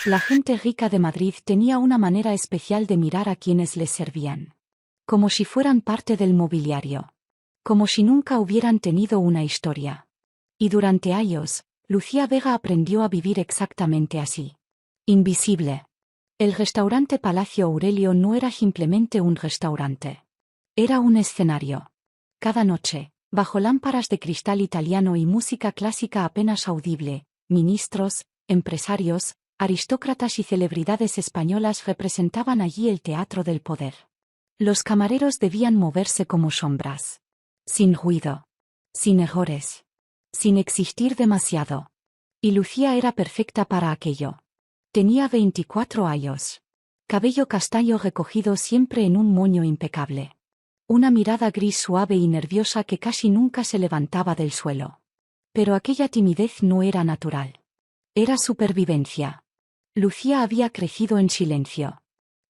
La gente rica de Madrid tenía una manera especial de mirar a quienes les servían. Como si fueran parte del mobiliario. Como si nunca hubieran tenido una historia. Y durante años, Lucía Vega aprendió a vivir exactamente así. Invisible. El restaurante Palacio Aurelio no era simplemente un restaurante. Era un escenario. Cada noche, bajo lámparas de cristal italiano y música clásica apenas audible, ministros, empresarios, aristócratas y celebridades españolas representaban allí el teatro del poder. Los camareros debían moverse como sombras. Sin ruido. Sin errores. Sin existir demasiado. Y Lucía era perfecta para aquello. Tenía 24 años. Cabello castaño recogido siempre en un moño impecable. Una mirada gris suave y nerviosa que casi nunca se levantaba del suelo. Pero aquella timidez no era natural. Era supervivencia. Lucía había crecido en silencio.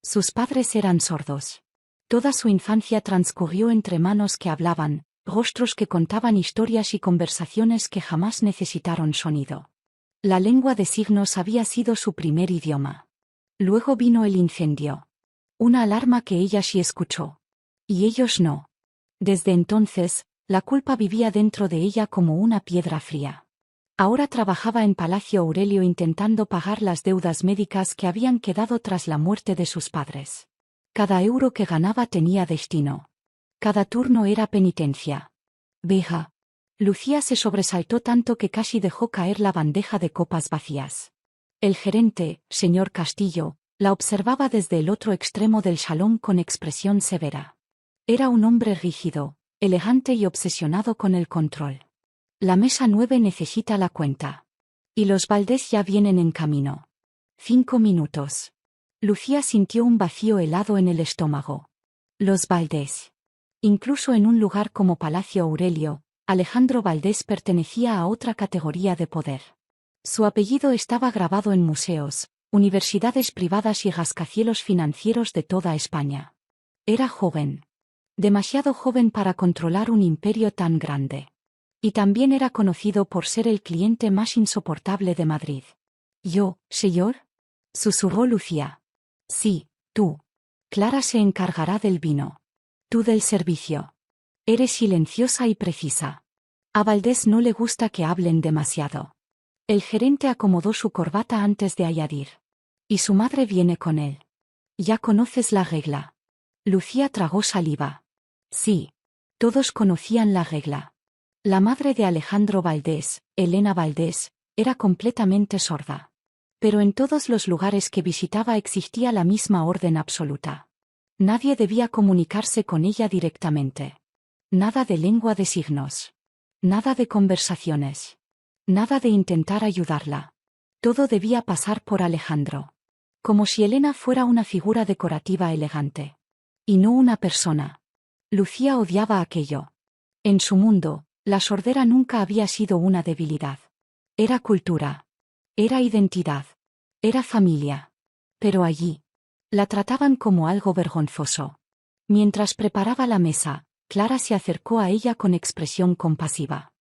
Sus padres eran sordos. Toda su infancia transcurrió entre manos que hablaban, rostros que contaban historias y conversaciones que jamás necesitaron sonido. La lengua de signos había sido su primer idioma. Luego vino el incendio. Una alarma que ella sí escuchó. Y ellos no. Desde entonces, la culpa vivía dentro de ella como una piedra fría. Ahora trabajaba en Palacio Aurelio intentando pagar las deudas médicas que habían quedado tras la muerte de sus padres. Cada euro que ganaba tenía destino. Cada turno era penitencia. Vega. Lucía se sobresaltó tanto que casi dejó caer la bandeja de copas vacías. El gerente, señor Castillo, la observaba desde el otro extremo del salón con expresión severa. Era un hombre rígido, elegante y obsesionado con el control. La mesa 9 necesita la cuenta. Y los Valdés ya vienen en camino. 5 minutos. Lucía sintió un vacío helado en el estómago. Los Valdés. Incluso en un lugar como Palacio Aurelio, Alejandro Valdés pertenecía a otra categoría de poder. Su apellido estaba grabado en museos, universidades privadas y rascacielos financieros de toda España. Era joven. Demasiado joven para controlar un imperio tan grande. Y también era conocido por ser el cliente más insoportable de Madrid. ¿Yo, señor? Susurró Lucía. Sí, tú. Clara se encargará del vino. Tú del servicio. Eres silenciosa y precisa. A Valdés no le gusta que hablen demasiado. El gerente acomodó su corbata antes de añadir. Y su madre viene con él. Ya conoces la regla. Lucía tragó saliva. Sí. Todos conocían la regla. La madre de Alejandro Valdés, Elena Valdés, era completamente sorda. Pero en todos los lugares que visitaba existía la misma orden absoluta. Nadie debía comunicarse con ella directamente. Nada de lengua de signos. Nada de conversaciones. Nada de intentar ayudarla. Todo debía pasar por Alejandro. Como si Elena fuera una figura decorativa elegante. Y no una persona. Lucía odiaba aquello. En su mundo, la sordera nunca había sido una debilidad. Era cultura. Era identidad. Era familia. Pero allí, la trataban como algo vergonzoso. Mientras preparaba la mesa, Clara se acercó a ella con expresión compasiva.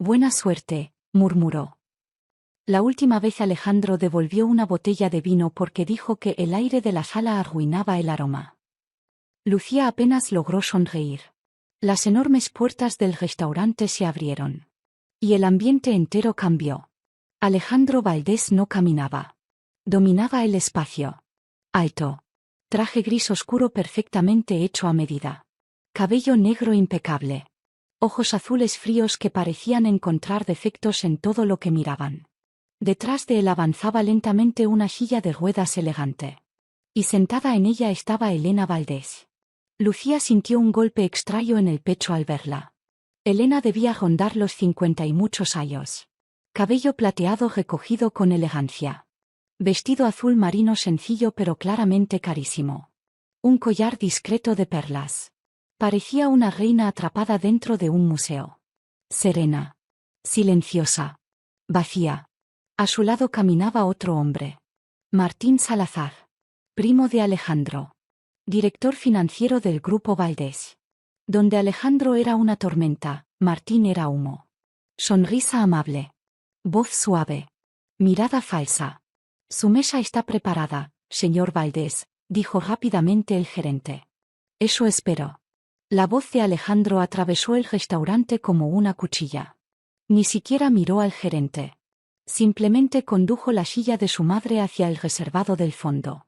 Buena suerte, murmuró. La última vez Alejandro devolvió una botella de vino porque dijo que el aire de la sala arruinaba el aroma. Lucía apenas logró sonreír. Las enormes puertas del restaurante se abrieron. Y el ambiente entero cambió. Alejandro Valdés no caminaba. Dominaba el espacio. Alto. Traje gris oscuro perfectamente hecho a medida. Cabello negro impecable. Ojos azules fríos que parecían encontrar defectos en todo lo que miraban. Detrás de él avanzaba lentamente una silla de ruedas elegante. Y sentada en ella estaba Elena Valdés. Lucía sintió un golpe extraño en el pecho al verla. Elena debía rondar los 50 y muchos años. Cabello plateado recogido con elegancia. Vestido azul marino sencillo pero claramente carísimo. Un collar discreto de perlas. Parecía una reina atrapada dentro de un museo. Serena. Silenciosa. Vacía. A su lado caminaba otro hombre. Martín Salazar. Primo de Alejandro. Director financiero del Grupo Valdés. Donde Alejandro era una tormenta, Martín era humo. Sonrisa amable. Voz suave. Mirada falsa. Su mesa está preparada, señor Valdés, dijo rápidamente el gerente. Eso espero. La voz de Alejandro atravesó el restaurante como una cuchilla. Ni siquiera miró al gerente. Simplemente condujo la silla de su madre hacia el reservado del fondo.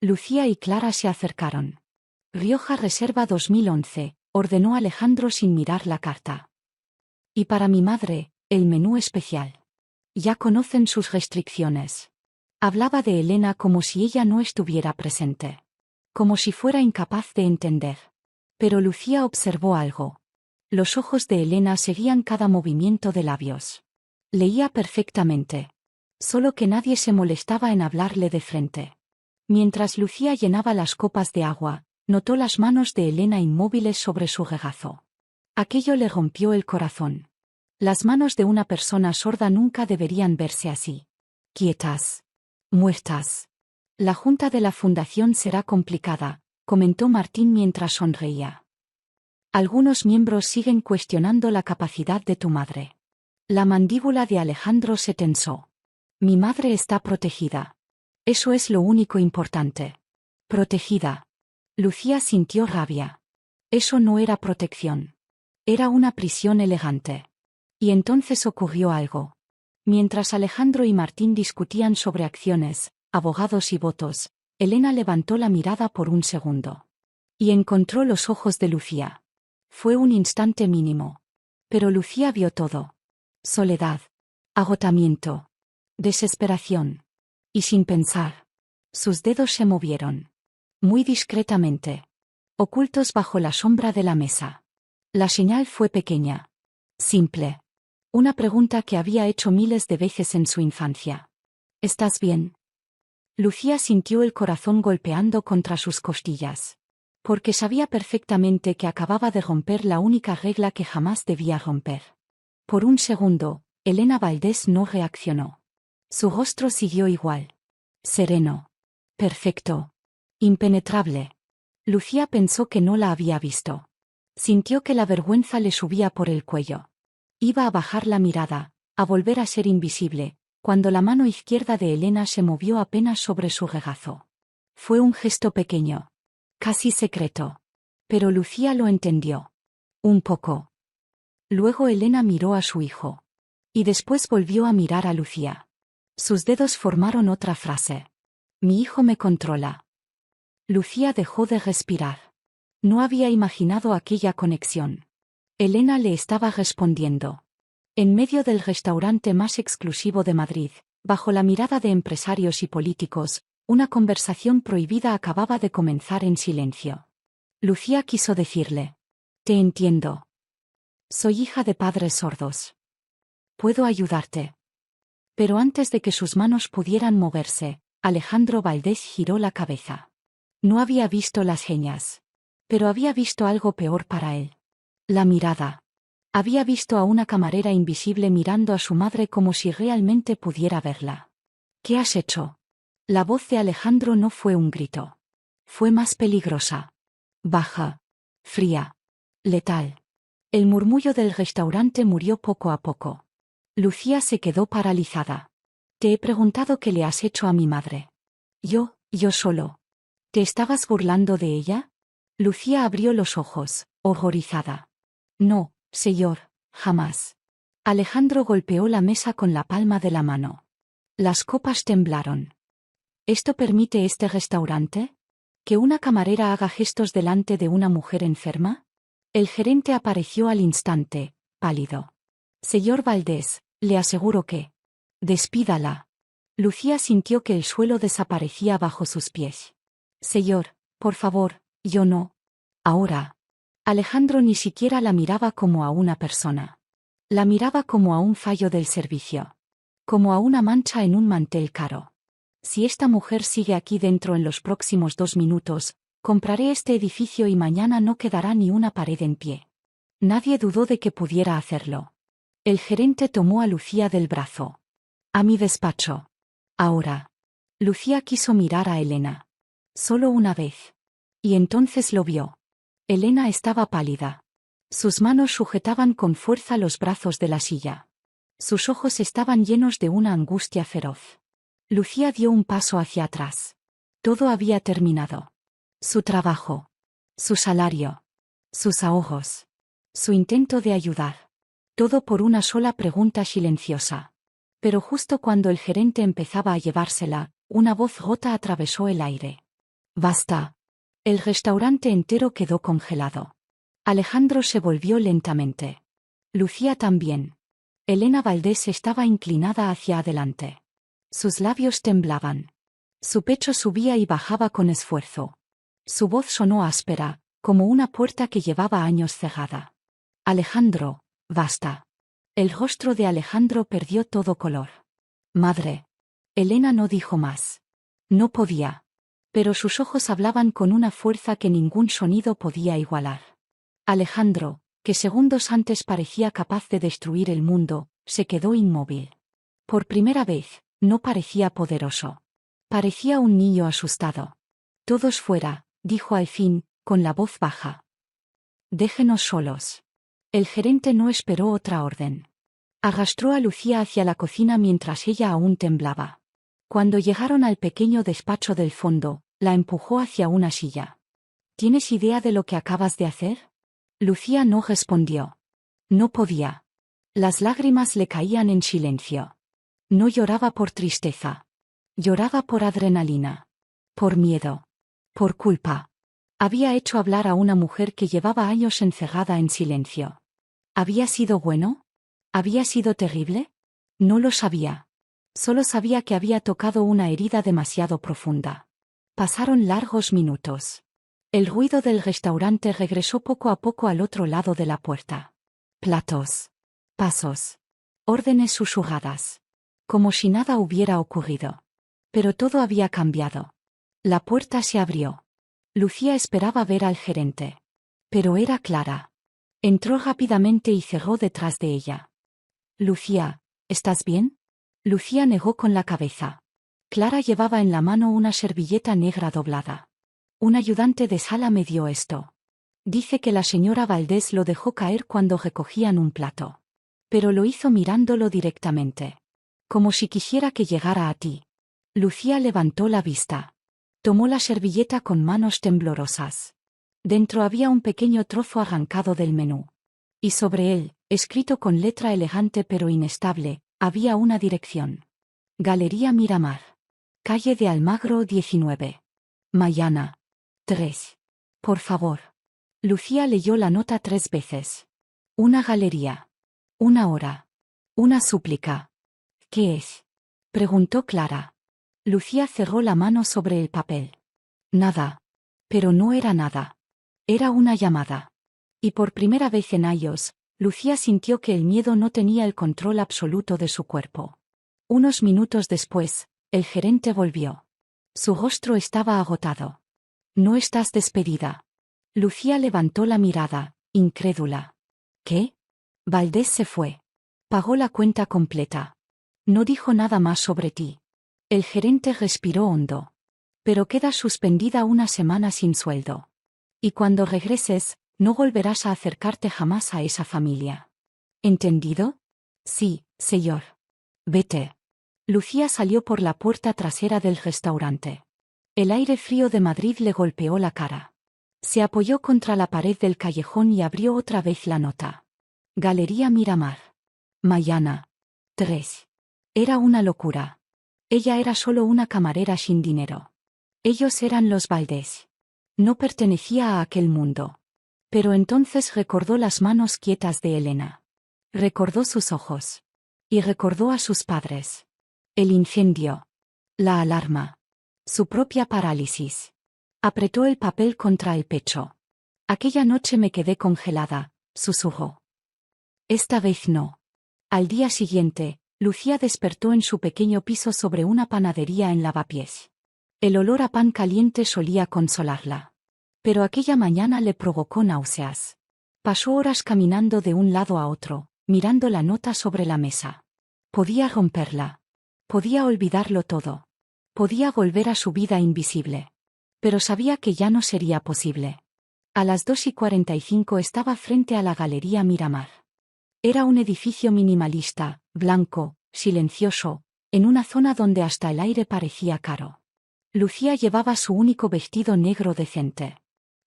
Lucía y Clara se acercaron. Rioja Reserva 2011, ordenó Alejandro sin mirar la carta. Y para mi madre, el menú especial. Ya conocen sus restricciones. Hablaba de Elena como si ella no estuviera presente. Como si fuera incapaz de entender. Pero Lucía observó algo. Los ojos de Elena seguían cada movimiento de labios. Leía perfectamente. Solo que nadie se molestaba en hablarle de frente. Mientras Lucía llenaba las copas de agua, notó las manos de Elena inmóviles sobre su regazo. Aquello le rompió el corazón. Las manos de una persona sorda nunca deberían verse así. Quietas. Muertas. La junta de la fundación será complicada, comentó Martín mientras sonreía. Algunos miembros siguen cuestionando la capacidad de tu madre. La mandíbula de Alejandro se tensó. Mi madre está protegida. Eso es lo único importante. Protegida. Lucía sintió rabia. Eso no era protección. Era una prisión elegante. Y entonces ocurrió algo. Mientras Alejandro y Martín discutían sobre acciones, abogados y votos, Elena levantó la mirada por un segundo. Y encontró los ojos de Lucía. Fue un instante mínimo. Pero Lucía vio todo. Soledad. Agotamiento. Desesperación. Y sin pensar. Sus dedos se movieron. Muy discretamente. Ocultos bajo la sombra de la mesa. La señal fue pequeña. Simple. Una pregunta que había hecho miles de veces en su infancia. ¿Estás bien? Lucía sintió el corazón golpeando contra sus costillas. Porque sabía perfectamente que acababa de romper la única regla que jamás debía romper. Por un segundo, Elena Valdés no reaccionó. Su rostro siguió igual. Sereno. Perfecto. Impenetrable. Lucía pensó que no la había visto. Sintió que la vergüenza le subía por el cuello. Iba a bajar la mirada, a volver a ser invisible, cuando la mano izquierda de Elena se movió apenas sobre su regazo. Fue un gesto pequeño. Casi secreto. Pero Lucía lo entendió. Un poco. Luego Elena miró a su hijo. Y después volvió a mirar a Lucía. Sus dedos formaron otra frase. Mi hijo me controla. Lucía dejó de respirar. No había imaginado aquella conexión. Elena le estaba respondiendo. En medio del restaurante más exclusivo de Madrid, bajo la mirada de empresarios y políticos, una conversación prohibida acababa de comenzar en silencio. Lucía quiso decirle. Te entiendo. Soy hija de padres sordos. Puedo ayudarte. Pero antes de que sus manos pudieran moverse, Alejandro Valdés giró la cabeza. No había visto las señas. Pero había visto algo peor para él. La mirada. Había visto a una camarera invisible mirando a su madre como si realmente pudiera verla. ¿Qué has hecho? La voz de Alejandro no fue un grito. Fue más peligrosa. Baja. Fría. Letal. El murmullo del restaurante murió poco a poco. Lucía se quedó paralizada. Te he preguntado qué le has hecho a mi madre. Yo solo. ¿Te estabas burlando de ella? Lucía abrió los ojos, horrorizada. No, señor, jamás. Alejandro golpeó la mesa con la palma de la mano. Las copas temblaron. ¿Esto permite este restaurante? ¿Que una camarera haga gestos delante de una mujer enferma? El gerente apareció al instante, pálido. Señor Valdés, le aseguro que... Despídala. Lucía sintió que el suelo desaparecía bajo sus pies. Señor, por favor, yo no. Ahora. Alejandro ni siquiera la miraba como a una persona. La miraba como a un fallo del servicio. Como a una mancha en un mantel caro. Si esta mujer sigue aquí dentro en los próximos 2 minutos, compraré este edificio y mañana no quedará ni una pared en pie. Nadie dudó de que pudiera hacerlo. El gerente tomó a Lucía del brazo. A mi despacho. Ahora. Lucía quiso mirar a Elena. Solo una vez. Y entonces lo vio. Elena estaba pálida. Sus manos sujetaban con fuerza los brazos de la silla. Sus ojos estaban llenos de una angustia feroz. Lucía dio un paso hacia atrás. Todo había terminado. Su trabajo. Su salario. Sus ahorros. Su intento de ayudar. Todo por una sola pregunta silenciosa. Pero justo cuando el gerente empezaba a llevársela, una voz rota atravesó el aire. «Basta». El restaurante entero quedó congelado. Alejandro se volvió lentamente. Lucía también. Elena Valdés estaba inclinada hacia adelante. Sus labios temblaban. Su pecho subía y bajaba con esfuerzo. Su voz sonó áspera, como una puerta que llevaba años cerrada. «Alejandro, basta». El rostro de Alejandro perdió todo color. «Madre». Elena no dijo más. No podía. Pero sus ojos hablaban con una fuerza que ningún sonido podía igualar. Alejandro, que segundos antes parecía capaz de destruir el mundo, se quedó inmóvil. Por primera vez, no parecía poderoso. Parecía un niño asustado. «Todos fuera», dijo al fin, con la voz baja. «Déjenos solos». El gerente no esperó otra orden. Arrastró a Lucía hacia la cocina mientras ella aún temblaba. Cuando llegaron al pequeño despacho del fondo, la empujó hacia una silla. «¿Tienes idea de lo que acabas de hacer?». Lucía no respondió. No podía. Las lágrimas le caían en silencio. No lloraba por tristeza. Lloraba por adrenalina. Por miedo. Por culpa. Había hecho hablar a una mujer que llevaba años encerrada en silencio. ¿Había sido bueno? ¿Había sido terrible? No lo sabía. Solo sabía que había tocado una herida demasiado profunda. Pasaron largos minutos. El ruido del restaurante regresó poco a poco al otro lado de la puerta. Platos. Pasos. Órdenes susurradas. Como si nada hubiera ocurrido. Pero todo había cambiado. La puerta se abrió. Lucía esperaba ver al gerente. Pero era Clara. Entró rápidamente y cerró detrás de ella. «Lucía, ¿estás bien?». Lucía negó con la cabeza. Clara llevaba en la mano una servilleta negra doblada. «Un ayudante de sala me dio esto. Dice que la señora Valdés lo dejó caer cuando recogían un plato. Pero lo hizo mirándolo directamente. Como si quisiera que llegara a ti». Lucía levantó la vista. Tomó la servilleta con manos temblorosas. Dentro había un pequeño trozo arrancado del menú. Y sobre él, escrito con letra elegante pero inestable, había una dirección. Galería Miramar. Calle de Almagro 19. Mañana. 3. Por favor. Lucía leyó la nota 3 veces. Una galería. Una hora. Una súplica. «¿Qué es?», preguntó Clara. Lucía cerró la mano sobre el papel. Nada. Pero no era nada. Era una llamada. Y por primera vez en años, Lucía sintió que el miedo no tenía el control absoluto de su cuerpo. Unos minutos después, el gerente volvió. Su rostro estaba agotado. «No estás despedida». Lucía levantó la mirada, incrédula. «¿Qué?». «Valdés se fue. Pagó la cuenta completa. No dijo nada más sobre ti». El gerente respiró hondo. «Pero quedas suspendida una semana sin sueldo. Y cuando regreses, no volverás a acercarte jamás a esa familia». «¿Entendido?». «Sí, señor». «Vete». Lucía salió por la puerta trasera del restaurante. El aire frío de Madrid le golpeó la cara. Se apoyó contra la pared del callejón y abrió otra vez la nota. Galería Miramar. Mañana. 3. Era una locura. Ella era solo una camarera sin dinero. Ellos eran los Valdés. No pertenecía a aquel mundo. Pero entonces recordó las manos quietas de Elena. Recordó sus ojos. Y recordó a sus padres. El incendio. La alarma. Su propia parálisis. Apretó el papel contra el pecho. «Aquella noche me quedé congelada», susurró. «Esta vez no». Al día siguiente, Lucía despertó en su pequeño piso sobre una panadería en Lavapiés. El olor a pan caliente solía consolarla. Pero aquella mañana le provocó náuseas. Pasó horas caminando de un lado a otro, mirando la nota sobre la mesa. Podía romperla. Podía olvidarlo todo. Podía volver a su vida invisible. Pero sabía que ya no sería posible. A las 2:45 estaba frente a la Galería Miramar. Era un edificio minimalista, blanco, silencioso, en una zona donde hasta el aire parecía caro. Lucía llevaba su único vestido negro decente.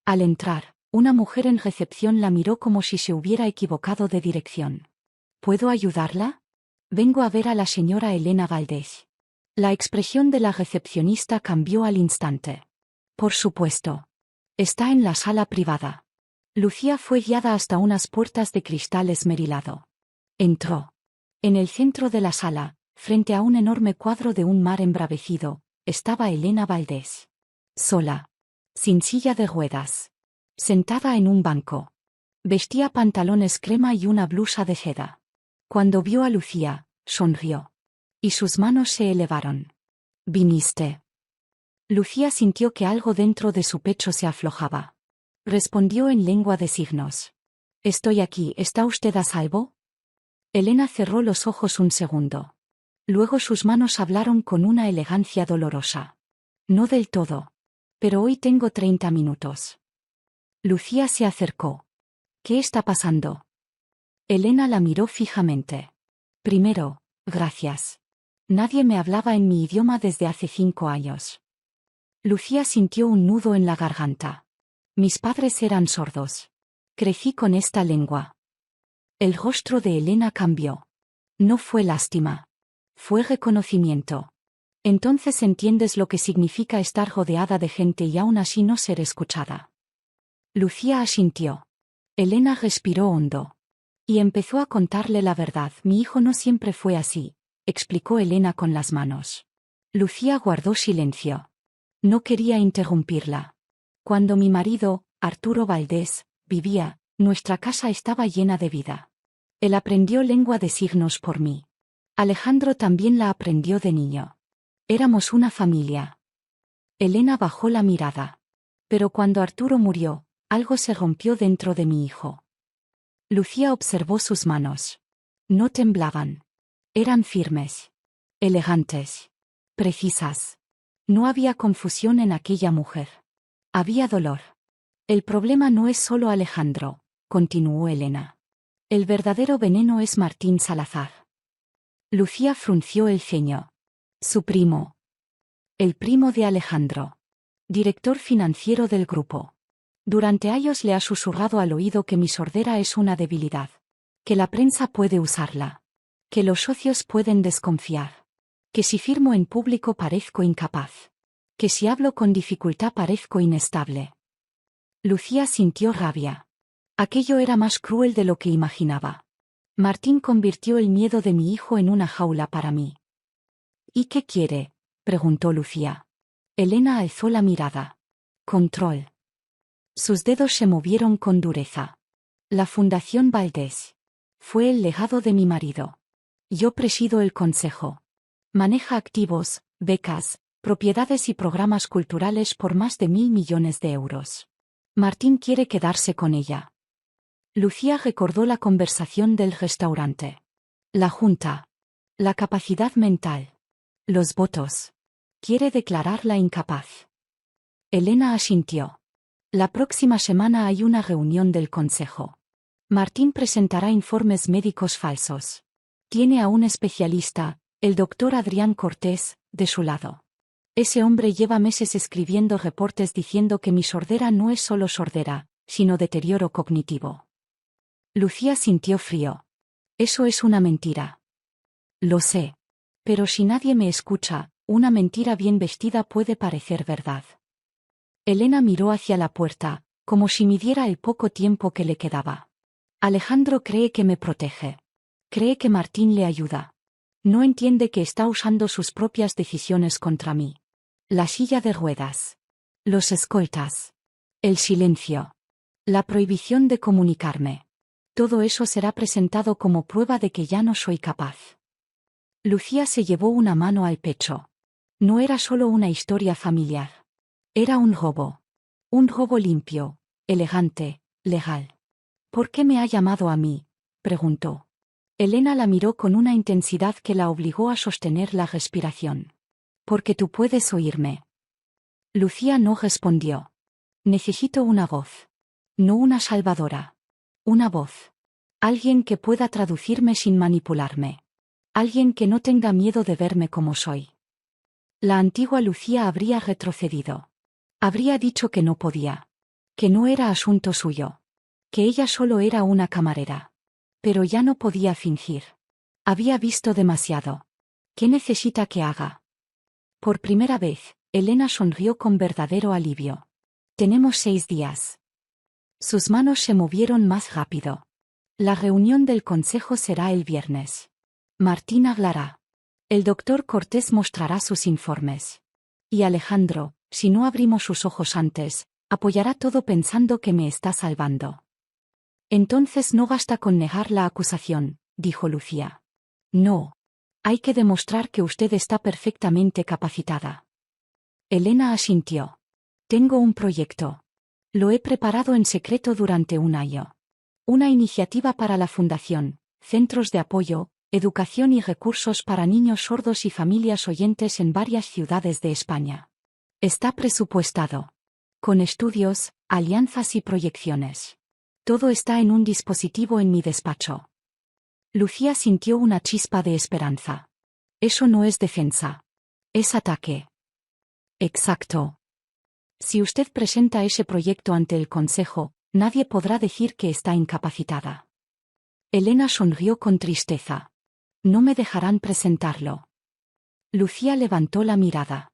Al entrar, una mujer en recepción la miró como si se hubiera equivocado de dirección. ¿Puedo ayudarla? Vengo a ver a la señora Elena Valdés. La expresión de la recepcionista cambió al instante. Por supuesto. Está en la sala privada. Lucía fue guiada hasta unas puertas de cristal esmerilado. Entró. En el centro de la sala, frente a un enorme cuadro de un mar embravecido, estaba Elena Valdés. Sola. Sin silla de ruedas. Sentada en un banco. Vestía pantalones crema y una blusa de seda. Cuando vio a Lucía, sonrió. Y sus manos se elevaron. ¿Viniste? Lucía sintió que algo dentro de su pecho se aflojaba. Respondió en lengua de signos. Estoy aquí, ¿está usted a salvo? Elena cerró los ojos un segundo. Luego sus manos hablaron con una elegancia dolorosa. No del todo. Pero hoy tengo 30 minutos. Lucía se acercó. ¿Qué está pasando? Elena la miró fijamente. Primero, gracias. Nadie me hablaba en mi idioma desde hace 5 años. Lucía sintió un nudo en la garganta. Mis padres eran sordos. Crecí con esta lengua. El rostro de Elena cambió. No fue lástima. Fue reconocimiento. Entonces entiendes lo que significa estar rodeada de gente y aún así no ser escuchada. Lucía asintió. Elena respiró hondo. Y empezó a contarle la verdad. Mi hijo no siempre fue así, explicó Elena con las manos. Lucía guardó silencio. No quería interrumpirla. Cuando mi marido, Arturo Valdés, vivía, nuestra casa estaba llena de vida. Él aprendió lengua de signos por mí. Alejandro también la aprendió de niño. Éramos una familia. Elena bajó la mirada. Pero cuando Arturo murió, algo se rompió dentro de mi hijo. Lucía observó sus manos. No temblaban. Eran firmes. Elegantes. Precisas. No había confusión en aquella mujer. Había dolor. El problema no es solo Alejandro, continuó Elena. El verdadero veneno es Martín Salazar. Lucía frunció el ceño. Su primo. El primo de Alejandro. Director financiero del grupo. Durante años le ha susurrado al oído que mi sordera es una debilidad. Que la prensa puede usarla. Que los socios pueden desconfiar. Que si firmo en público parezco incapaz. Que si hablo con dificultad parezco inestable. Lucía sintió rabia. Aquello era más cruel de lo que imaginaba. Martín convirtió el miedo de mi hijo en una jaula para mí. ¿Y qué quiere?, preguntó Lucía. Elena alzó la mirada. Control. Sus dedos se movieron con dureza. La Fundación Valdés. Fue el legado de mi marido. Yo presido el consejo. Maneja activos, becas, propiedades y programas culturales por más de 1.000 millones de euros. Martín quiere quedarse con ella. Lucía recordó la conversación del restaurante. La junta. La capacidad mental. Los votos. Quiere declararla incapaz. Elena asintió. La próxima semana hay una reunión del consejo. Martín presentará informes médicos falsos. Tiene a un especialista, el doctor Adrián Cortés, de su lado. Ese hombre lleva meses escribiendo reportes diciendo que mi sordera no es solo sordera, sino deterioro cognitivo. Lucía sintió frío. Eso es una mentira. Lo sé. Pero si nadie me escucha, una mentira bien vestida puede parecer verdad. Elena miró hacia la puerta, como si midiera el poco tiempo que le quedaba. Alejandro cree que me protege. Cree que Martín le ayuda. No entiende que está usando sus propias decisiones contra mí. La silla de ruedas. Los escoltas. El silencio. La prohibición de comunicarme. Todo eso será presentado como prueba de que ya no soy capaz. Lucía se llevó una mano al pecho. No era solo una historia familiar. Era un robo. Un robo limpio, elegante, legal. ¿Por qué me ha llamado a mí?, preguntó. Elena la miró con una intensidad que la obligó a sostener la respiración. Porque tú puedes oírme. Lucía no respondió. Necesito una voz. No una salvadora. Una voz. Alguien que pueda traducirme sin manipularme. Alguien que no tenga miedo de verme como soy. La antigua Lucía habría retrocedido. Habría dicho que no podía. Que no era asunto suyo. Que ella solo era una camarera. Pero ya no podía fingir. Había visto demasiado. ¿Qué necesita que haga? Por primera vez, Elena sonrió con verdadero alivio. Tenemos 6 días. Sus manos se movieron más rápido. La reunión del consejo será el viernes. Martín hablará. El doctor Cortés mostrará sus informes. Y Alejandro, si no abrimos sus ojos antes, apoyará todo pensando que me está salvando. Entonces no basta con negar la acusación, dijo Lucía. No. Hay que demostrar que usted está perfectamente capacitada. Elena asintió. Tengo un proyecto. Lo he preparado en secreto durante un año. Una iniciativa para la Fundación, Centros de Apoyo, Educación y Recursos para Niños Sordos y Familias Oyentes en varias ciudades de España. Está presupuestado. Con estudios, alianzas y proyecciones. Todo está en un dispositivo en mi despacho. Lucía sintió una chispa de esperanza. Eso no es defensa. Es ataque. Exacto. Si usted presenta ese proyecto ante el Consejo, nadie podrá decir que está incapacitada. Elena sonrió con tristeza. No me dejarán presentarlo. Lucía levantó la mirada.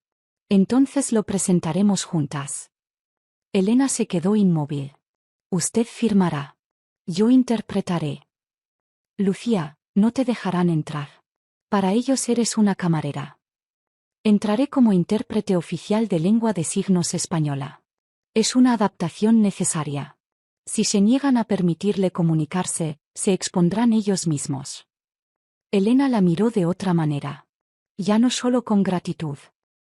Entonces lo presentaremos juntas. Elena se quedó inmóvil. Usted firmará. Yo interpretaré. Lucía, no te dejarán entrar. Para ellos eres una camarera. Entraré como intérprete oficial de lengua de signos española. Es una adaptación necesaria. Si se niegan a permitirle comunicarse, se expondrán ellos mismos. Elena la miró de otra manera. Ya no solo con gratitud.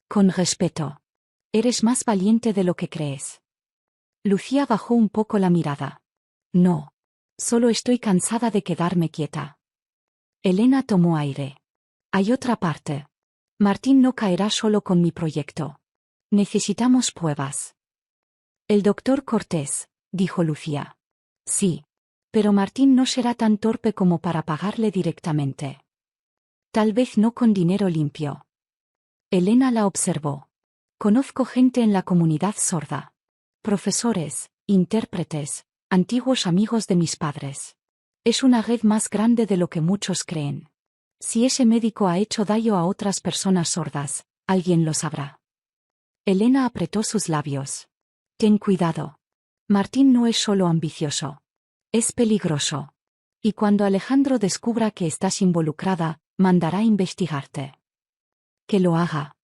Con respeto. Eres más valiente de lo que crees. Lucía bajó un poco la mirada. No. Solo estoy cansada de quedarme quieta. Elena tomó aire. Hay otra parte. Martín no caerá solo con mi proyecto. Necesitamos pruebas. El doctor Cortés, dijo Lucía. Sí. Pero Martín no será tan torpe como para pagarle directamente. Tal vez no con dinero limpio. Elena la observó. Conozco gente en la comunidad sorda. Profesores, intérpretes, antiguos amigos de mis padres. Es una red más grande de lo que muchos creen. Si ese médico ha hecho daño a otras personas sordas, alguien lo sabrá. Elena apretó sus labios. Ten cuidado. Martín no es solo ambicioso. Es peligroso. Y cuando Alejandro descubra que estás involucrada, mandará investigarte. Que lo haga.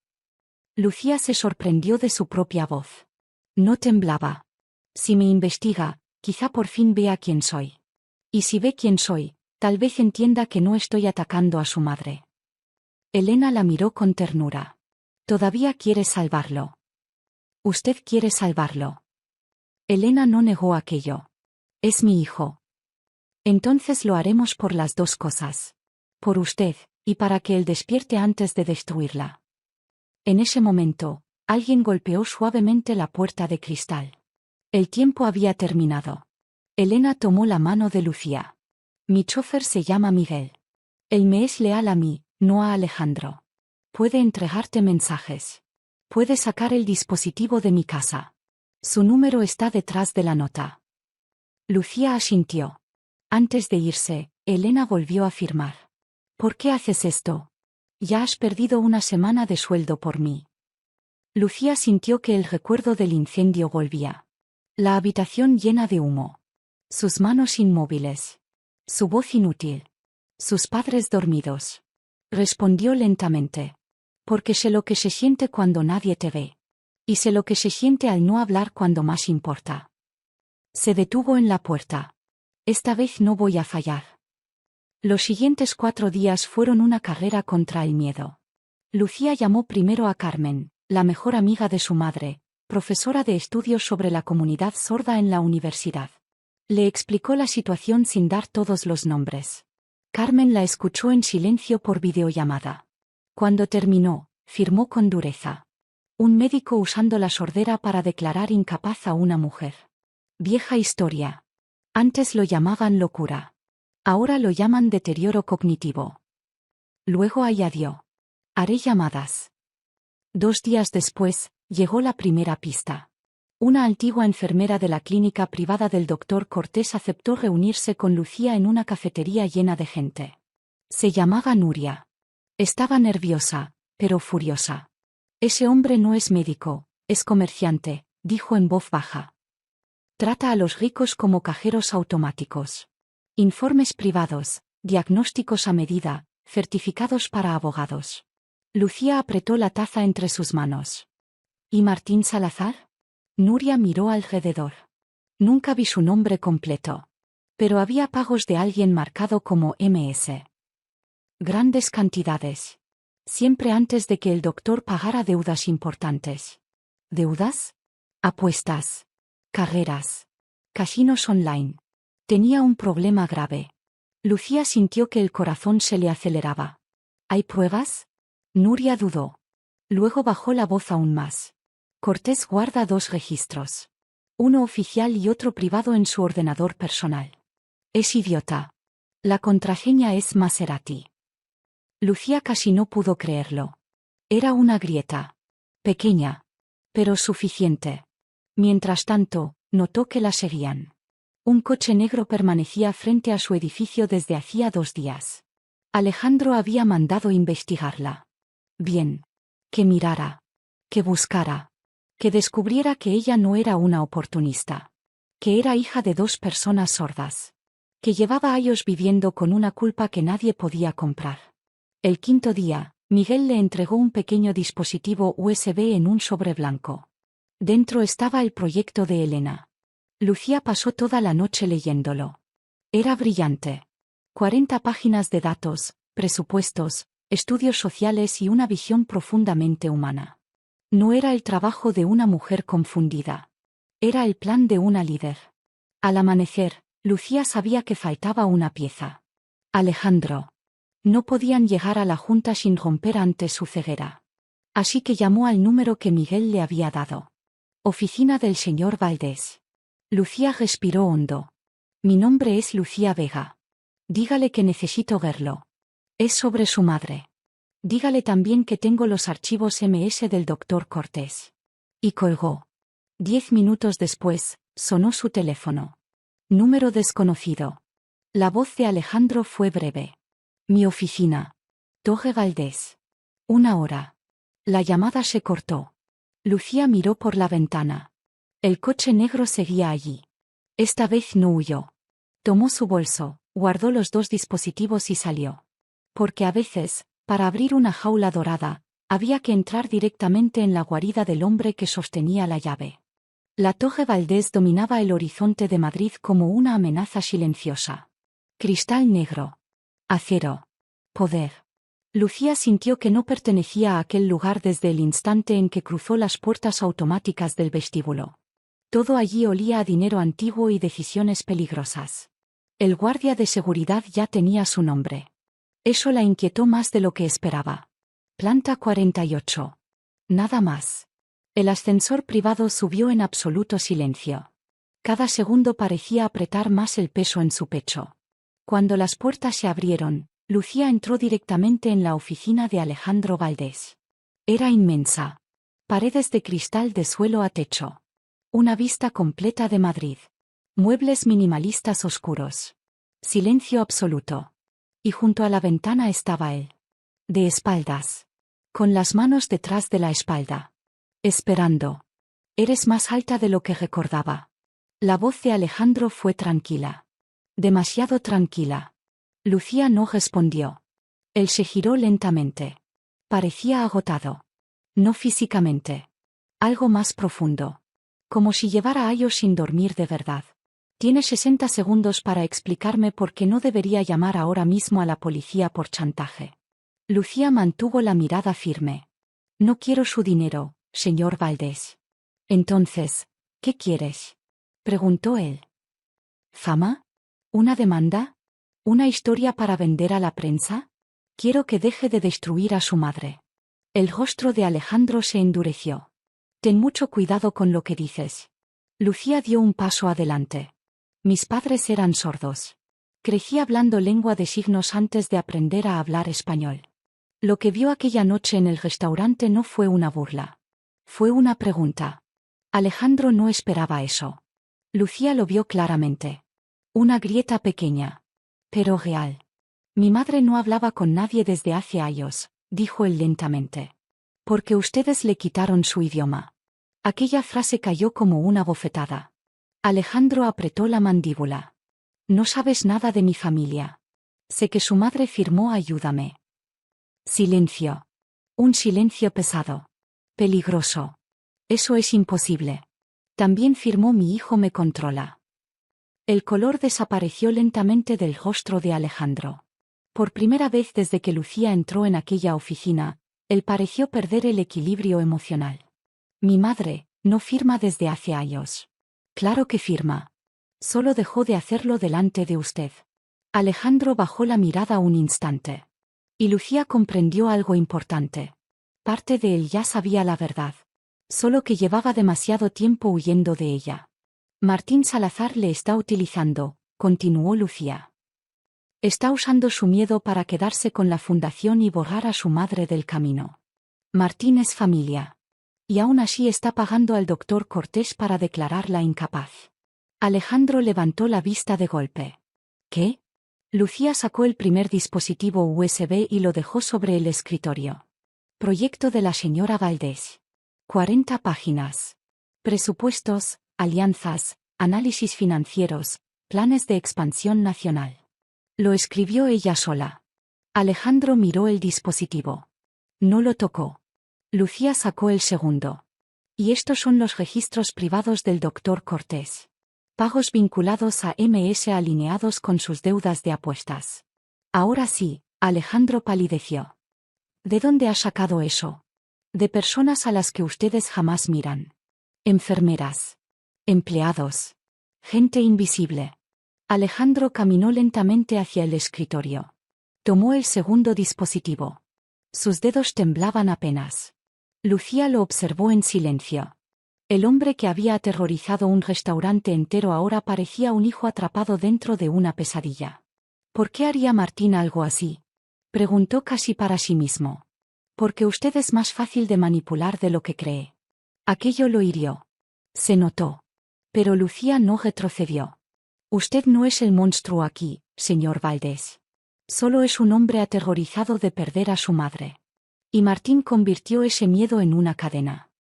Lucía se sorprendió de su propia voz. No temblaba. Si me investiga, quizá por fin vea quién soy. Y si ve quién soy, tal vez entienda que no estoy atacando a su madre. Elena la miró con ternura. Todavía quiere salvarlo. Usted quiere salvarlo. Elena no negó aquello. Es mi hijo. Entonces lo haremos por las dos cosas. Por usted, y para que él despierte antes de destruirla. En ese momento, alguien golpeó suavemente la puerta de cristal. El tiempo había terminado. Elena tomó la mano de Lucía. Mi chofer se llama Miguel. Él me es leal a mí, no a Alejandro. Puede entregarte mensajes. Puede sacar el dispositivo de mi casa. Su número está detrás de la nota. Lucía asintió. Antes de irse, Elena volvió a firmar. ¿Por qué haces esto? Ya has perdido una semana de sueldo por mí. Lucía sintió que el recuerdo del incendio volvía. La habitación llena de humo. Sus manos inmóviles. Su voz inútil. Sus padres dormidos. Respondió lentamente. Porque sé lo que se siente cuando nadie te ve. Y sé lo que se siente al no hablar cuando más importa. Se detuvo en la puerta. Esta vez no voy a fallar. Los siguientes 4 días fueron una carrera contra el miedo. Lucía llamó primero a Carmen, la mejor amiga de su madre, profesora de estudios sobre la comunidad sorda en la universidad. Le explicó la situación sin dar todos los nombres. Carmen la escuchó en silencio por videollamada. Cuando terminó, firmó con dureza. Un médico usando la sordera para declarar incapaz a una mujer. Vieja historia. Antes lo llamaban locura. Ahora lo llaman deterioro cognitivo. Luego añadió: haré llamadas. 2 días después, llegó la primera pista. Una antigua enfermera de la clínica privada del doctor Cortés aceptó reunirse con Lucía en una cafetería llena de gente. Se llamaba Nuria. Estaba nerviosa, pero furiosa. Ese hombre no es médico, es comerciante, dijo en voz baja. Trata a los ricos como cajeros automáticos. Informes privados, diagnósticos a medida, certificados para abogados. Lucía apretó la taza entre sus manos. ¿Y Martín Salazar? Nuria miró alrededor. Nunca vi su nombre completo. Pero había pagos de alguien marcado como MS. Grandes cantidades. Siempre antes de que el doctor pagara deudas importantes. ¿Deudas? Apuestas. Carreras. Casinos online. Tenía un problema grave. Lucía sintió que el corazón se le aceleraba. ¿Hay pruebas? Nuria dudó. Luego bajó la voz aún más. Cortés guarda 2 registros. Uno oficial y otro privado en su ordenador personal. Es idiota. La contraseña es Maserati. Lucía casi no pudo creerlo. Era una grieta. Pequeña. Pero suficiente. Mientras tanto, notó que la seguían. Un coche negro permanecía frente a su edificio desde hacía 2 días. Alejandro había mandado investigarla. Bien. Que mirara. Que buscara. Que descubriera que ella no era una oportunista. Que era hija de 2 personas sordas. Que llevaba años viviendo con una culpa que nadie podía comprar. El 5.º día, Miguel le entregó un pequeño dispositivo USB en un sobre blanco. Dentro estaba el proyecto de Elena. Lucía pasó toda la noche leyéndolo. Era brillante. 40 páginas de datos, presupuestos, estudios sociales y una visión profundamente humana. No era el trabajo de una mujer confundida. Era el plan de una líder. Al amanecer, Lucía sabía que faltaba una pieza. Alejandro. No podían llegar a la junta sin romper antes su ceguera. Así que llamó al número que Miguel le había dado. Oficina del señor Valdés. Lucía respiró hondo. Mi nombre es Lucía Vega. Dígale que necesito verlo. Es sobre su madre. Dígale también que tengo los archivos MS del doctor Cortés. Y colgó. 10 minutos después, sonó su teléfono. Número desconocido. La voz de Alejandro fue breve. Mi oficina. Torre Valdés. 1 hora. La llamada se cortó. Lucía miró por la ventana. El coche negro seguía allí. Esta vez no huyó. Tomó su bolso, guardó los 2 dispositivos y salió. Porque a veces, para abrir una jaula dorada, había que entrar directamente en la guarida del hombre que sostenía la llave. La Torre Valdés dominaba el horizonte de Madrid como una amenaza silenciosa. Cristal negro. Acero. Poder. Lucía sintió que no pertenecía a aquel lugar desde el instante en que cruzó las puertas automáticas del vestíbulo. Todo allí olía a dinero antiguo y decisiones peligrosas. El guardia de seguridad ya tenía su nombre. Eso la inquietó más de lo que esperaba. Planta 48. Nada más. El ascensor privado subió en absoluto silencio. Cada segundo parecía apretar más el peso en su pecho. Cuando las puertas se abrieron, Lucía entró directamente en la oficina de Alejandro Valdés. Era inmensa. Paredes de cristal de suelo a techo. Una vista completa de Madrid. Muebles minimalistas oscuros. Silencio absoluto. Y junto a la ventana estaba él. De espaldas. Con las manos detrás de la espalda. Esperando. Eres más alta de lo que recordaba. La voz de Alejandro fue tranquila. Demasiado tranquila. Lucía no respondió. Él se giró lentamente. Parecía agotado. No físicamente. Algo más profundo. Como si llevara años sin dormir de verdad. Tiene 60 segundos para explicarme por qué no debería llamar ahora mismo a la policía por chantaje. Lucía mantuvo la mirada firme. No quiero su dinero, señor Valdés. Entonces, ¿qué quieres? Preguntó él. ¿Fama? ¿Una demanda? ¿Una historia para vender a la prensa? Quiero que deje de destruir a su madre. El rostro de Alejandro se endureció. Ten mucho cuidado con lo que dices. Lucía dio un paso adelante. Mis padres eran sordos. Crecí hablando lengua de signos antes de aprender a hablar español. Lo que vio aquella noche en el restaurante no fue una burla. Fue una pregunta. Alejandro no esperaba eso. Lucía lo vio claramente. Una grieta pequeña. Pero real. Mi madre no hablaba con nadie desde hace años, dijo él lentamente. Porque ustedes le quitaron su idioma. Aquella frase cayó como una bofetada. Alejandro apretó la mandíbula. No sabes nada de mi familia. Sé que su madre firmó ayúdame. Silencio. Un silencio pesado. Peligroso. Eso es imposible. También firmó mi hijo me controla. El color desapareció lentamente del rostro de Alejandro. Por primera vez desde que Lucía entró en aquella oficina, él pareció perder el equilibrio emocional. Mi madre, no firma desde hace años. Claro que firma. Solo dejó de hacerlo delante de usted. Alejandro bajó la mirada un instante. Y Lucía comprendió algo importante. Parte de él ya sabía la verdad. Solo que llevaba demasiado tiempo huyendo de ella. Martín Salazar le está utilizando, continuó Lucía. Está usando su miedo para quedarse con la fundación y borrar a su madre del camino. Martín es familia. Y aún así está pagando al doctor Cortés para declararla incapaz. Alejandro levantó la vista de golpe. ¿Qué? Lucía sacó el primer dispositivo USB y lo dejó sobre el escritorio. Proyecto de la señora Valdés. 40 páginas. Presupuestos, alianzas, análisis financieros, planes de expansión nacional. Lo escribió ella sola. Alejandro miró el dispositivo. No lo tocó. Lucía sacó el segundo. Y estos son los registros privados del doctor Cortés. Pagos vinculados a MS alineados con sus deudas de apuestas. Ahora sí, Alejandro palideció. ¿De dónde ha sacado eso? De personas a las que ustedes jamás miran. Enfermeras. Empleados. Gente invisible. Alejandro caminó lentamente hacia el escritorio. Tomó el segundo dispositivo. Sus dedos temblaban apenas. Lucía lo observó en silencio. El hombre que había aterrorizado un restaurante entero ahora parecía un hijo atrapado dentro de una pesadilla. ¿Por qué haría Martín algo así? Preguntó casi para sí mismo. Porque usted es más fácil de manipular de lo que cree. Aquello lo hirió. Se notó. Pero Lucía no retrocedió. Usted no es el monstruo aquí, señor Valdés. Solo es un hombre aterrorizado de perder a su madre. Y Martín convirtió ese miedo en una cadena.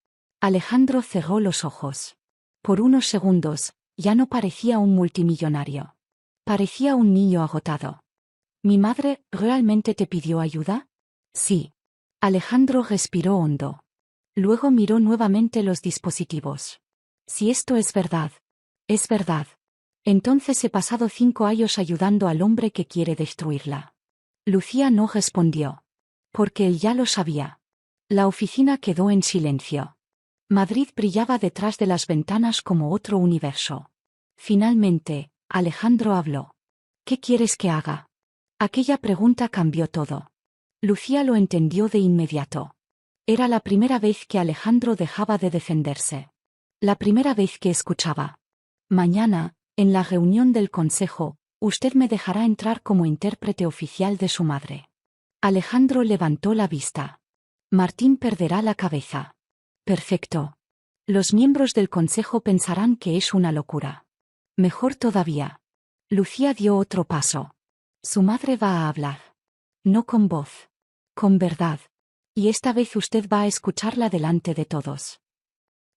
Alejandro cerró los ojos. Por unos segundos, ya no parecía un multimillonario. Parecía un niño agotado. ¿Mi madre realmente te pidió ayuda? Sí. Alejandro respiró hondo. Luego miró nuevamente los dispositivos. Si esto es verdad. Es verdad. Entonces he pasado 5 años ayudando al hombre que quiere destruirla. Lucía no respondió. Porque él ya lo sabía. La oficina quedó en silencio. Madrid brillaba detrás de las ventanas como otro universo. Finalmente, Alejandro habló. ¿Qué quieres que haga? Aquella pregunta cambió todo. Lucía lo entendió de inmediato. Era la primera vez que Alejandro dejaba de defenderse. La primera vez que escuchaba. Mañana, en la reunión del consejo, usted me dejará entrar como intérprete oficial de su madre. Alejandro levantó la vista. Martín perderá la cabeza. Perfecto. Los miembros del consejo pensarán que es una locura. Mejor todavía. Lucía dio otro paso. Su madre va a hablar. No con voz. Con verdad. Y esta vez usted va a escucharla delante de todos.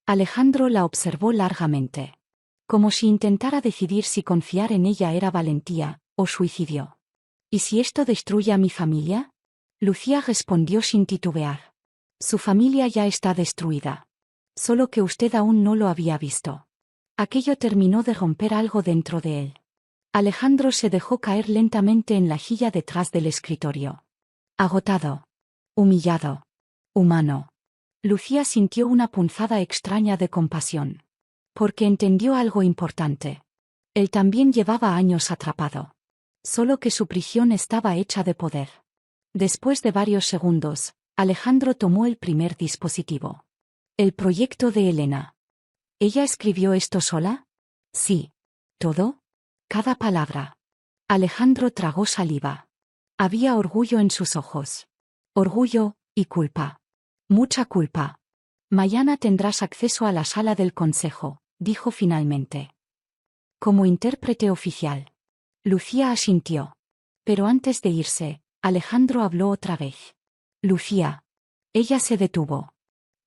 Alejandro la observó largamente. Como si intentara decidir si confiar en ella era valentía, o suicidio. ¿Y si esto destruye a mi familia? Lucía respondió sin titubear. Su familia ya está destruida. Solo que usted aún no lo había visto. Aquello terminó de romper algo dentro de él. Alejandro se dejó caer lentamente en la silla detrás del escritorio. Agotado. Humillado. Humano. Lucía sintió una punzada extraña de compasión. Porque entendió algo importante. Él también llevaba años atrapado. Solo que su prisión estaba hecha de poder. Después de varios segundos, Alejandro tomó el primer dispositivo. El proyecto de Elena. ¿Ella escribió esto sola? Sí. ¿Todo? Cada palabra. Alejandro tragó saliva. Había orgullo en sus ojos. Orgullo y culpa. Mucha culpa. Mañana tendrás acceso a la sala del consejo, dijo finalmente. Como intérprete oficial. Lucía asintió. Pero antes de irse, Alejandro habló otra vez. Lucía. Ella se detuvo.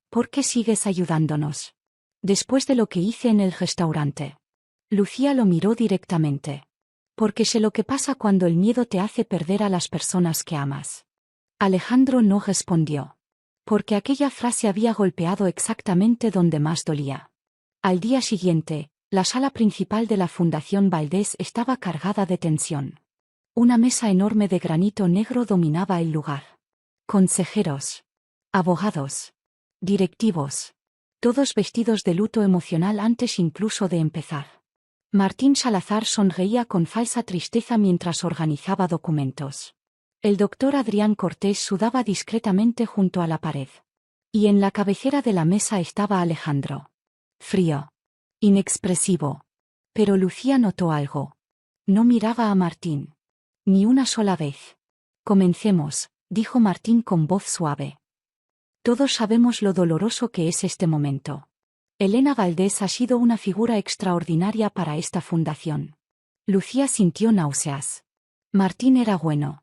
¿Por qué sigues ayudándonos? Después de lo que hice en el restaurante. Lucía lo miró directamente. Porque sé lo que pasa cuando el miedo te hace perder a las personas que amas. Alejandro no respondió. Porque aquella frase había golpeado exactamente donde más dolía. Al día siguiente, la sala principal de la Fundación Valdés estaba cargada de tensión. Una mesa enorme de granito negro dominaba el lugar. Consejeros. Abogados. Directivos. Todos vestidos de luto emocional antes incluso de empezar. Martín Salazar sonreía con falsa tristeza mientras organizaba documentos. El doctor Adrián Cortés sudaba discretamente junto a la pared. Y en la cabecera de la mesa estaba Alejandro. Frío. Inexpresivo. Pero Lucía notó algo. No miraba a Martín. Ni una sola vez. Comencemos, dijo Martín con voz suave. Todos sabemos lo doloroso que es este momento. Elena Valdés ha sido una figura extraordinaria para esta fundación. Lucía sintió náuseas. Martín era bueno.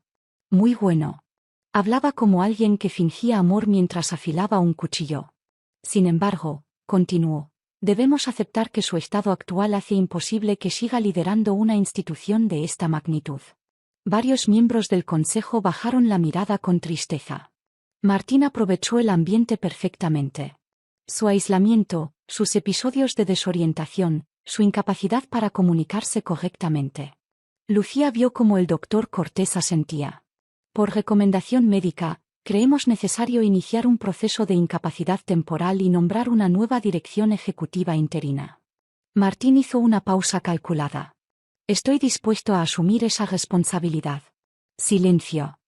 Muy bueno. Hablaba como alguien que fingía amor mientras afilaba un cuchillo. Sin embargo, continuó, debemos aceptar que su estado actual hace imposible que siga liderando una institución de esta magnitud. Varios miembros del consejo bajaron la mirada con tristeza. Martín aprovechó el ambiente perfectamente. Su aislamiento, sus episodios de desorientación, su incapacidad para comunicarse correctamente. Lucía vio cómo el doctor Cortés asentía. Por recomendación médica, creemos necesario iniciar un proceso de incapacidad temporal y nombrar una nueva dirección ejecutiva interina. Martín hizo una pausa calculada. Estoy dispuesto a asumir esa responsabilidad. Silencio.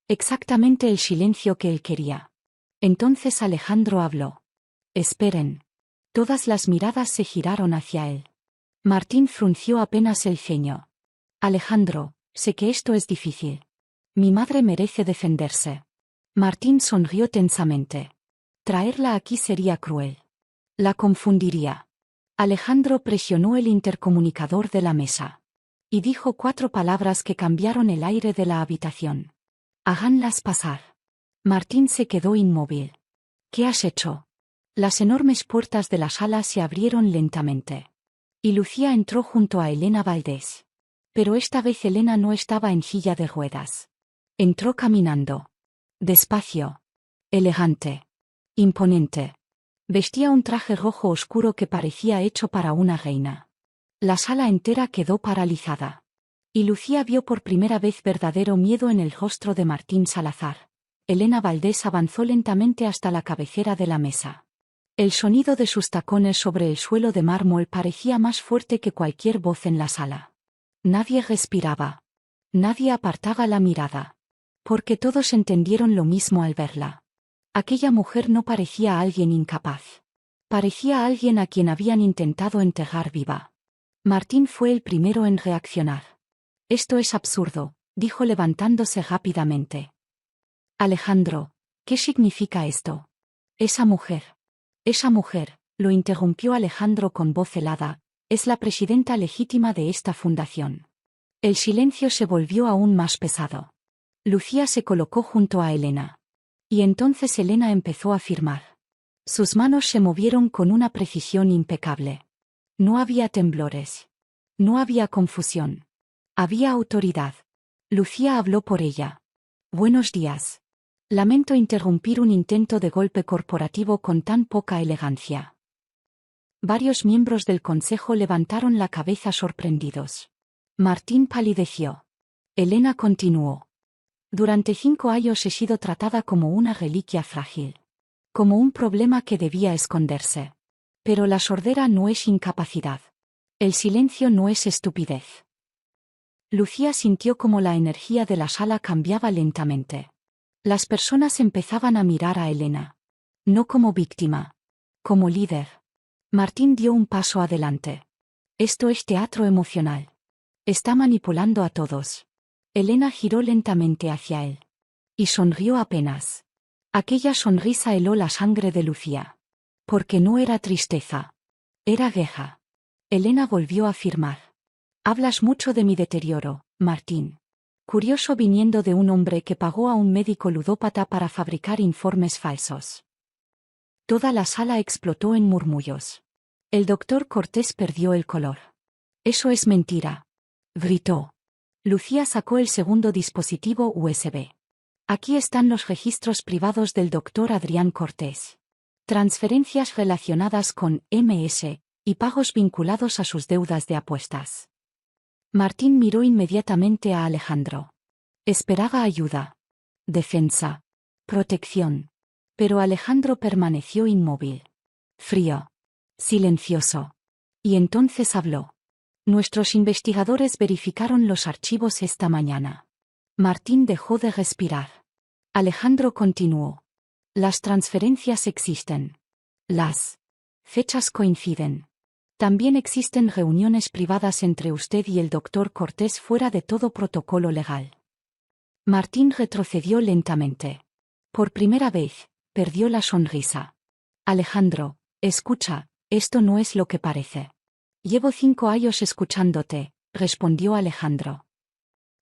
Exactamente el silencio que él quería. Entonces Alejandro habló. Esperen. Todas las miradas se giraron hacia él. Martín frunció apenas el ceño. Alejandro, sé que esto es difícil. Mi madre merece defenderse. Martín sonrió tensamente. Traerla aquí sería cruel. La confundiría. Alejandro presionó el intercomunicador de la mesa. Y dijo 4 palabras que cambiaron el aire de la habitación. Háganlas pasar. Martín se quedó inmóvil. ¿Qué has hecho? Las enormes puertas de la sala se abrieron lentamente. Y Lucía entró junto a Elena Valdés. Pero esta vez Elena no estaba en silla de ruedas. Entró caminando. Despacio. Elegante. Imponente. Vestía un traje rojo oscuro que parecía hecho para una reina. La sala entera quedó paralizada. Y Lucía vio por primera vez verdadero miedo en el rostro de Martín Salazar. Elena Valdés avanzó lentamente hasta la cabecera de la mesa. El sonido de sus tacones sobre el suelo de mármol parecía más fuerte que cualquier voz en la sala. Nadie respiraba. Nadie apartaba la mirada. Porque todos entendieron lo mismo al verla. Aquella mujer no parecía alguien incapaz. Parecía alguien a quien habían intentado enterrar viva. Martín fue el primero en reaccionar. Esto es absurdo, dijo levantándose rápidamente. Alejandro, ¿qué significa esto? Esa mujer, lo interrumpió Alejandro con voz helada, es la presidenta legítima de esta fundación. El silencio se volvió aún más pesado. Lucía se colocó junto a Elena. Y entonces Elena empezó a firmar. Sus manos se movieron con una precisión impecable. No había temblores. No había confusión. Había autoridad. Lucía habló por ella. Buenos días. Lamento interrumpir un intento de golpe corporativo con tan poca elegancia. Varios miembros del consejo levantaron la cabeza sorprendidos. Martín palideció. Elena continuó. Durante 5 años he sido tratada como una reliquia frágil. Como un problema que debía esconderse. Pero la sordera no es incapacidad. El silencio no es estupidez. Lucía sintió como la energía de la sala cambiaba lentamente. Las personas empezaban a mirar a Elena. No como víctima. Como líder. Martín dio un paso adelante. Esto es teatro emocional. Está manipulando a todos. Elena giró lentamente hacia él. Y sonrió apenas. Aquella sonrisa heló la sangre de Lucía. Porque no era tristeza. Era queja. Elena volvió a afirmar. Hablas mucho de mi deterioro, Martín. Curioso viniendo de un hombre que pagó a un médico ludópata para fabricar informes falsos. Toda la sala explotó en murmullos. El doctor Cortés perdió el color. Eso es mentira. Gritó. Lucía sacó el segundo dispositivo USB. Aquí están los registros privados del doctor Adrián Cortés. Transferencias relacionadas con MS y pagos vinculados a sus deudas de apuestas. Martín miró inmediatamente a Alejandro. Esperaba ayuda. Defensa. Protección. Pero Alejandro permaneció inmóvil. Frío. Silencioso. Y entonces habló. Nuestros investigadores verificaron los archivos esta mañana. Martín dejó de respirar. Alejandro continuó. Las transferencias existen. Las fechas coinciden. También existen reuniones privadas entre usted y el doctor Cortés fuera de todo protocolo legal. Martín retrocedió lentamente. Por primera vez, perdió la sonrisa. Alejandro, escucha, esto no es lo que parece. Llevo 5 años escuchándote, respondió Alejandro.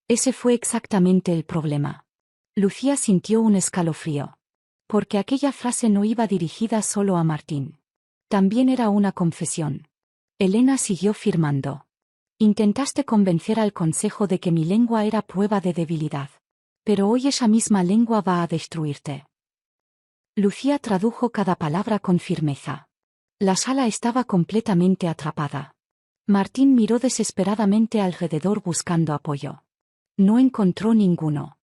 Ese fue exactamente el problema. Lucía sintió un escalofrío. Porque aquella frase no iba dirigida solo a Martín. También era una confesión. Elena siguió firmando. Intentaste convencer al consejo de que mi lengua era prueba de debilidad. Pero hoy esa misma lengua va a destruirte. Lucía tradujo cada palabra con firmeza. La sala estaba completamente atrapada. Martín miró desesperadamente alrededor buscando apoyo. No encontró ninguno.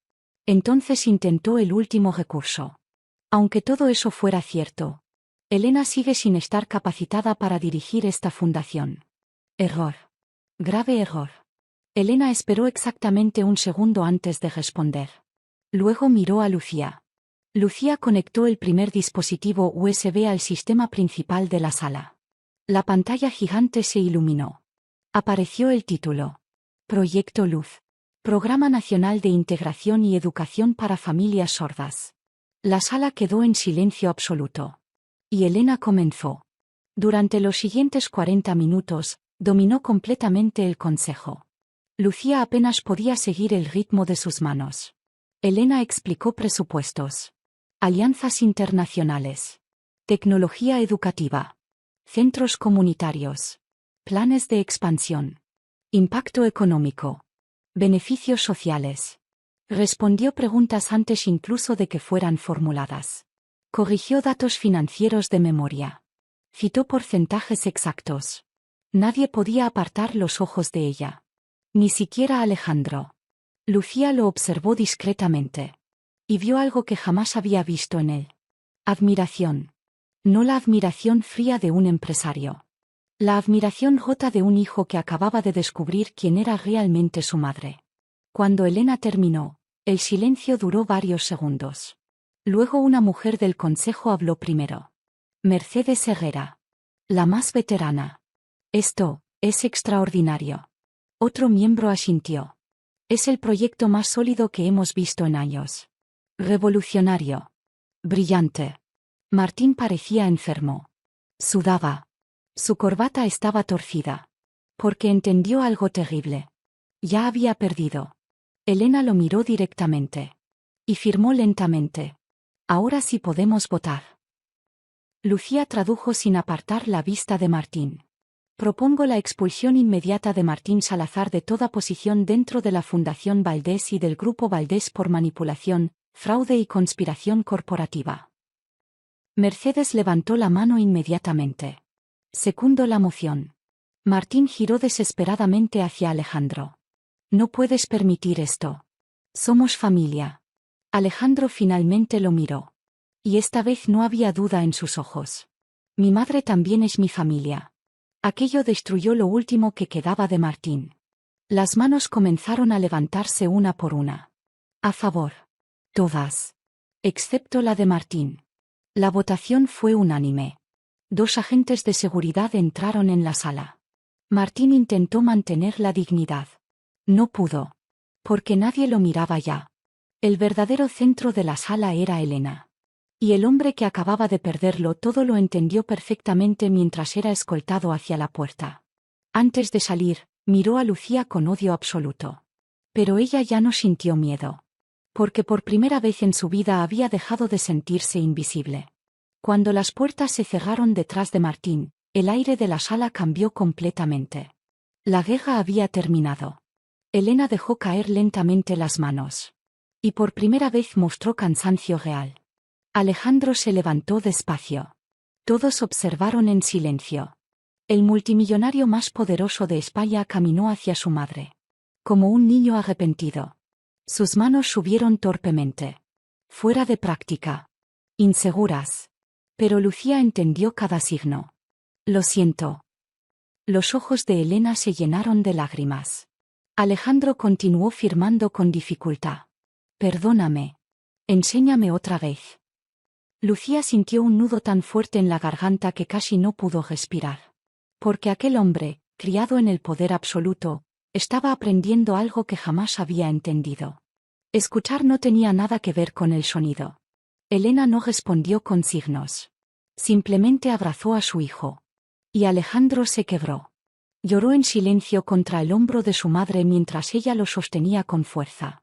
Entonces intentó el último recurso. Aunque todo eso fuera cierto, Elena sigue sin estar capacitada para dirigir esta fundación. Error. Grave error. Elena esperó exactamente un segundo antes de responder. Luego miró a Lucía. Lucía conectó el primer dispositivo USB al sistema principal de la sala. La pantalla gigante se iluminó. Apareció el título. Proyecto Luz. Programa Nacional de Integración y Educación para Familias Sordas. La sala quedó en silencio absoluto. Y Elena comenzó. Durante los siguientes 40 minutos, dominó completamente el consejo. Lucía apenas podía seguir el ritmo de sus manos. Elena explicó presupuestos. Alianzas internacionales. Tecnología educativa. Centros comunitarios. Planes de expansión. Impacto económico. Beneficios sociales. Respondió preguntas antes incluso de que fueran formuladas. Corrigió datos financieros de memoria. Citó porcentajes exactos. Nadie podía apartar los ojos de ella. Ni siquiera Alejandro. Lucía lo observó discretamente. Y vio algo que jamás había visto en él. Admiración. No la admiración fría de un empresario. La admiración rota de un hijo que acababa de descubrir quién era realmente su madre. Cuando Elena terminó, el silencio duró varios segundos. Luego una mujer del consejo habló primero. Mercedes Herrera. La más veterana. Esto es extraordinario. Otro miembro asintió. Es el proyecto más sólido que hemos visto en años. Revolucionario. Brillante. Martín parecía enfermo. Sudaba. Su corbata estaba torcida. Porque entendió algo terrible. Ya había perdido. Elena lo miró directamente. Y firmó lentamente. Ahora sí podemos votar. Lucía tradujo sin apartar la vista de Martín. Propongo la expulsión inmediata de Martín Salazar de toda posición dentro de la Fundación Valdés y del Grupo Valdés por manipulación, fraude y conspiración corporativa. Mercedes levantó la mano inmediatamente. Secundo la moción. Martín giró desesperadamente hacia Alejandro. No puedes permitir esto. Somos familia. Alejandro finalmente lo miró. Y esta vez no había duda en sus ojos. Mi madre también es mi familia. Aquello destruyó lo último que quedaba de Martín. Las manos comenzaron a levantarse una por una. A favor. Todas. Excepto la de Martín. La votación fue unánime. 2 agentes de seguridad entraron en la sala. Martín intentó mantener la dignidad. No pudo. Porque nadie lo miraba ya. El verdadero centro de la sala era Elena. Y el hombre que acababa de perderlo todo lo entendió perfectamente mientras era escoltado hacia la puerta. Antes de salir, miró a Lucía con odio absoluto. Pero ella ya no sintió miedo. Porque por primera vez en su vida había dejado de sentirse invisible. Cuando las puertas se cerraron detrás de Martín, el aire de la sala cambió completamente. La guerra había terminado. Elena dejó caer lentamente las manos. Y por primera vez mostró cansancio real. Alejandro se levantó despacio. Todos observaron en silencio. El multimillonario más poderoso de España caminó hacia su madre. Como un niño arrepentido. Sus manos subieron torpemente. Fuera de práctica. Inseguras. Pero Lucía entendió cada signo. Lo siento. Los ojos de Elena se llenaron de lágrimas. Alejandro continuó firmando con dificultad. Perdóname. Enséñame otra vez. Lucía sintió un nudo tan fuerte en la garganta que casi no pudo respirar. Porque aquel hombre, criado en el poder absoluto, estaba aprendiendo algo que jamás había entendido. Escuchar no tenía nada que ver con el sonido. Elena no respondió con signos. Simplemente abrazó a su hijo. Y Alejandro se quebró. Lloró en silencio contra el hombro de su madre mientras ella lo sostenía con fuerza.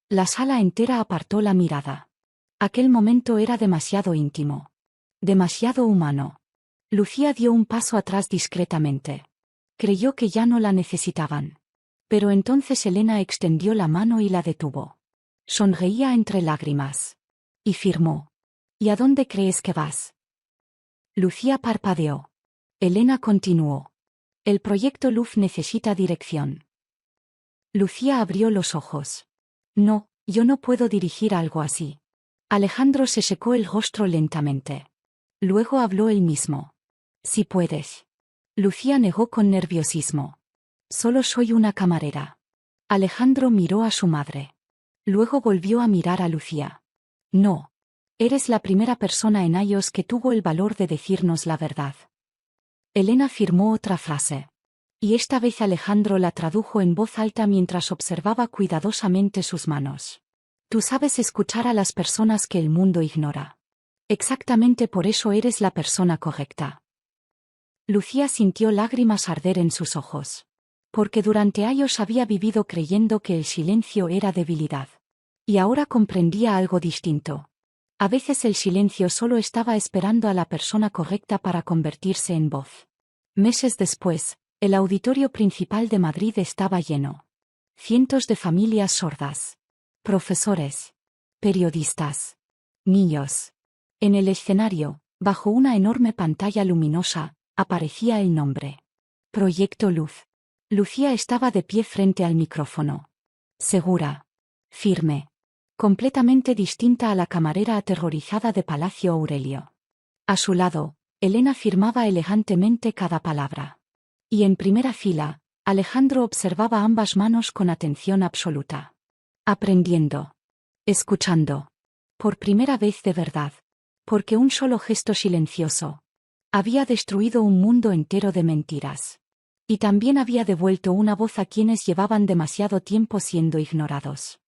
La sala entera apartó la mirada. Aquel momento era demasiado íntimo. Demasiado humano. Lucía dio un paso atrás discretamente. Creyó que ya no la necesitaban. Pero entonces Elena extendió la mano y la detuvo. Sonreía entre lágrimas. Y firmó. ¿Y a dónde crees que vas? Lucía parpadeó. Elena continuó. El proyecto Luz necesita dirección. Lucía abrió los ojos. No, yo no puedo dirigir algo así. Alejandro se secó el rostro lentamente. Luego habló él mismo. Si puedes. Lucía negó con nerviosismo. Solo soy una camarera. Alejandro miró a su madre. Luego volvió a mirar a Lucía. No. Eres la primera persona en años que tuvo el valor de decirnos la verdad. Elena firmó otra frase. Y esta vez Alejandro la tradujo en voz alta mientras observaba cuidadosamente sus manos. Tú sabes escuchar a las personas que el mundo ignora. Exactamente por eso eres la persona correcta. Lucía sintió lágrimas arder en sus ojos. Porque durante años había vivido creyendo que el silencio era debilidad. Y ahora comprendía algo distinto. A veces el silencio solo estaba esperando a la persona correcta para convertirse en voz. Meses después, el auditorio principal de Madrid estaba lleno. Cientos de familias sordas. Profesores. Periodistas. Niños. En el escenario, bajo una enorme pantalla luminosa, aparecía el nombre. Proyecto Luz. Lucía estaba de pie frente al micrófono. Segura. Firme. Completamente distinta a la camarera aterrorizada de Palacio Aurelio. A su lado, Elena firmaba elegantemente cada palabra. Y en primera fila, Alejandro observaba ambas manos con atención absoluta. Aprendiendo. Escuchando. Por primera vez de verdad. Porque un solo gesto silencioso había destruido un mundo entero de mentiras. Y también había devuelto una voz a quienes llevaban demasiado tiempo siendo ignorados.